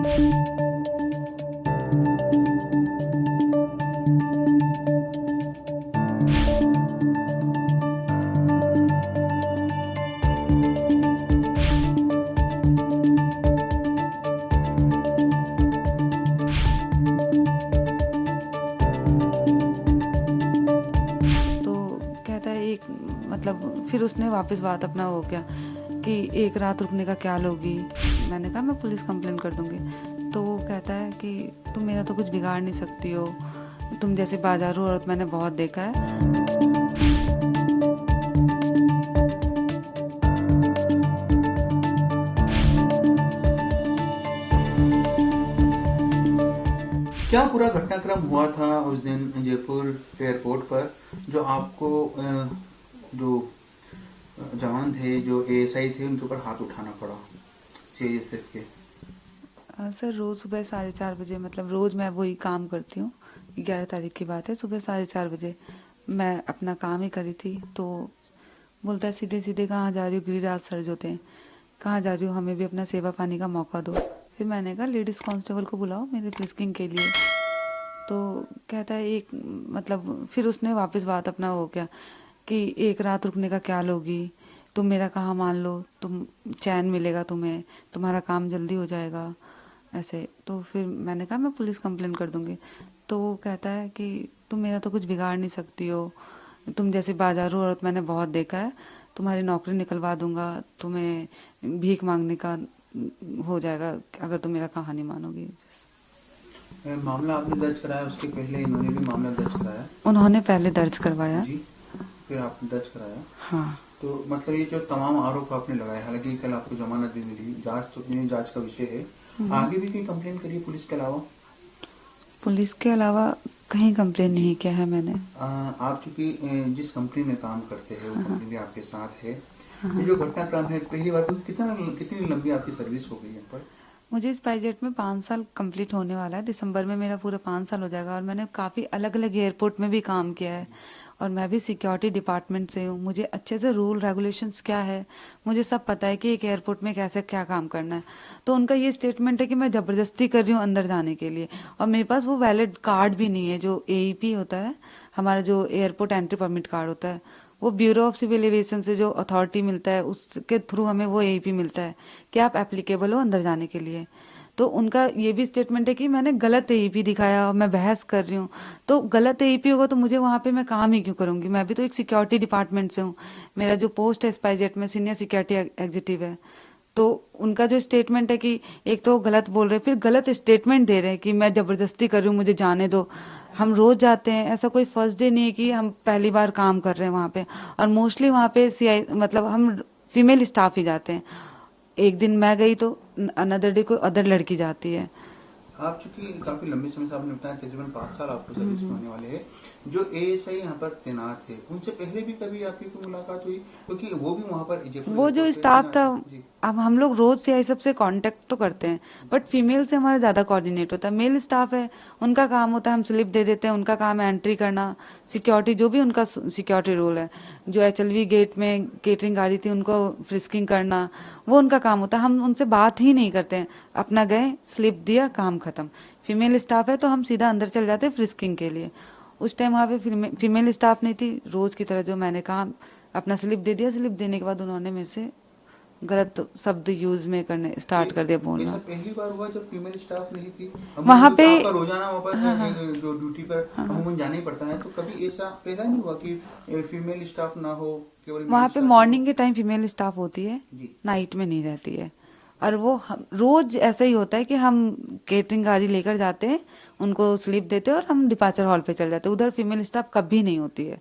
तो कहता है एक मतलब फिर उसने वापस बात अपना हो गया कि एक रात रुकने का क्या लोगी। मैंने कहा मैं पुलिस कंप्लेन कर दूंगी। तो वो कहता है कि तुम मेरा तो कुछ बिगाड़ नहीं सकती हो, तुम जैसे बाजारू औरत मैंने बहुत देखा है। क्या पूरा घटनाक्रम हुआ था उस दिन जयपुर एयरपोर्ट पर, जो आपको जो जवान थे, जो एएसआई थे, उनके ऊपर हाथ उठाना पड़ा सीआईएसएफ के? सर रोज़ सुबह 4:30 बजे, मतलब रोज़ मैं वही काम करती हूँ। 11 तारीख की बात है, सुबह 4:30 बजे मैं अपना काम ही करी थी। तो बोलता है सीधे सीधे कहाँ जा रही हो, गिरिराज सर जो थे, कहाँ जा रही हो, हमें भी अपना सेवा पानी का मौका दो। फिर मैंने कहा लेडीज़ कांस्टेबल को बुलाओ मेरे फ्रिस्किंग के लिए। तो कहता है एक मतलब फिर उसने वापस बात अपना हो गया कि एक रात रुकने का क्या लोगी, तुम मेरा कहाँ मान लो, तुम चैन मिलेगा तुम्हें, तुम्हारा काम जल्दी हो जाएगा ऐसे। तो फिर मैंने कहा मैं पुलिस कंप्लेन कर दूंगी। तो वो कहता है कि तुम मेरा तो कुछ बिगाड़ नहीं सकती हो, तुम जैसे बाजारू औरत मैंने बहुत देखा है, तुम्हारी नौकरी निकलवा दूंगा, तुम्हें भीख मांगने का हो जाएगा अगर तुम मेरा कहानी मानोगी। मामला आपने दर्ज कराया, उसके पहले इन्होंने भी मामला दर्ज कराया? उन्होंने पहले दर्ज करवाया। जी, फिर आपने दर्ज कराया। हाँ। तो मतलब ये जो तमाम आरोप आपने लगाए, हालांकि कल आपको जमानत भी मिली, जांच तो जांच का विषय है, आगे भी कोई कंप्लेन करी पुलिस के अलावा? पुलिस के अलावा कहीं कंप्लेन नहीं किया है मैंने। आप चूंकि जिस कंपनी में काम करते हैं वो कंपनी भी आपके साथ है, ये जो घटनाक्रम है, पहली बार तो कितनी लंबी आपकी सर्विस हो गई यहाँ पर? मुझे स्पाइसजेट में 5 साल कंप्लीट होने वाला है, दिसंबर में मेरा पूरा 5 साल हो जाएगा। और मैंने काफ़ी अलग अलग एयरपोर्ट में भी काम किया है, और मैं भी सिक्योरिटी डिपार्टमेंट से हूँ। मुझे अच्छे से रूल रेगुलेशंस क्या है मुझे सब पता है कि एक एयरपोर्ट में कैसे क्या काम करना है। तो उनका ये स्टेटमेंट है कि मैं ज़बरदस्ती कर रही हूँ अंदर जाने के लिए, और मेरे पास वो वैलिड कार्ड भी नहीं है। जो एईपी होता है, हमारा जो एयरपोर्ट एंट्री परमिट कार्ड होता है, वो ब्यूरो ऑफ सिविल एविएशन से जो अथॉरिटी मिलता है उसके थ्रू हमें वो एईपी मिलता है कि आप एप्लीकेबल हो अंदर जाने के लिए। तो उनका ये भी स्टेटमेंट है कि मैंने गलत एईपी दिखाया और मैं बहस कर रही हूँ। तो गलत एईपी होगा तो मुझे वहाँ पे मैं काम ही क्यों करूँगी? मैं भी तो एक सिक्योरिटी डिपार्टमेंट से हूँ। मेरा जो पोस्ट है स्पाइसजेट में सीनियर सिक्योरिटी एग्जीक्यूटिव है। तो उनका जो स्टेटमेंट है कि एक तो गलत बोल रहे हैं, फिर गलत स्टेटमेंट दे रहे हैं कि मैं जबरदस्ती कर रही हूँ, मुझे जाने दो। हम रोज जाते हैं, ऐसा कोई फर्स्ट डे नहीं है कि हम पहली बार काम कर रहे हैं वहाँ पे। और मोस्टली वहाँ पे सीआई मतलब हम फीमेल स्टाफ ही जाते हैं। एक दिन मैं गई तो अनदर डे कोई अदर लड़की जाती है। आप चूंकि काफी लंबे समय से आपने बताया, तकरीबन 5 साल आपको सर्विस में होने वाले हैं, जो एएसआई यहाँ पर तैनात थे, उनसे पहले भी कभी आपकी कोई मुलाकात हुई? क्योंकि वो भी वहाँ पर वो जो एयरपोर्ट पे स्टाफ था, तैनात थे। जी। अब हम लोग रोज सीआई सबसे कांटेक्ट तो करते हैं, बट फीमेल से हमारा ज्यादा कोऑर्डिनेट होता है। मेल स्टाफ है, उनका काम होता है हम स्लिप दे देते हैं, उनका काम है एंट्री करना, सिक्योरिटी जो भी उनका सिक्योरिटी रोल है। जो एचएलवी गेट में केटरिंग गाड़ी थी उनको फ्रिस्किंग करना, वो उनका काम होता है। हम उनसे बात ही नहीं करते हैं, अपना गए स्लिप दिया काम खत्म। फीमेल स्टाफ है तो हम सीधा अंदर चल जाते हैं फ्रिस्किंग के लिए। उस टाइम वहाँ पे फीमेल स्टाफ नहीं थी। रोज की तरह जो मैंने कहा अपना स्लिप दे दिया, स्लिप देने के बाद उन्होंने मेरे से गलत शब्द यूज में करने स्टार्ट कर दिया ऐसा बोलना। पहली बार हुआ जब फीमेल स्टाफ नहीं थी? वहां अमूमन पे तो आपका रोजाना वहाँ पर हाँ हाँ जो ड्यूटी पर हाँ हाँ। अमूमन जाना ही पड़ता है, तो कभी ऐसा पहला नहीं हुआ कि फीमेल स्टाफ ना हो, केवल मेल वहां पे स्टाफ ही हो? मॉर्निंग के टाइम फीमेल स्टाफ होती है, जी। नाइट में नहीं रहती है। और वो रोज ऐसा ही होता है कि हम केटरिंग गाड़ी लेकर जाते हैं, उनको स्लिप देते हैं और हम डिपार्चर हॉल पे चल जाते हैं। उधर फीमेल स्टाफ कभी नहीं होती है।